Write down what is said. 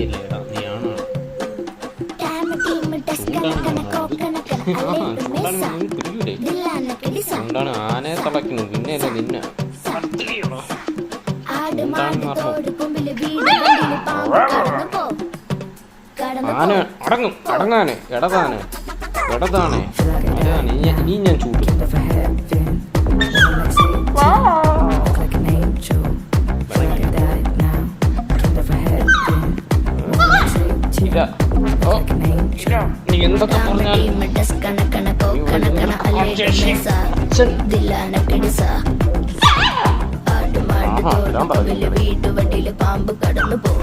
നീയല്ലേ നീയാണോ എന്താണ് ആനയെ തളയ്ക്കുന്നു പിന്നെയല്ലേ നിന്നെ ആന അടങ്ങും അടങ്ങാന് ഇടതാനെ ഇടതാണേ ഇനി ഞാൻ ചൂട്ടും നീ എന്തൊക്കെ പറഞ്ഞാലും വീട്ടുവണ്ടിയില് പാമ്പ് കടന്നു പോ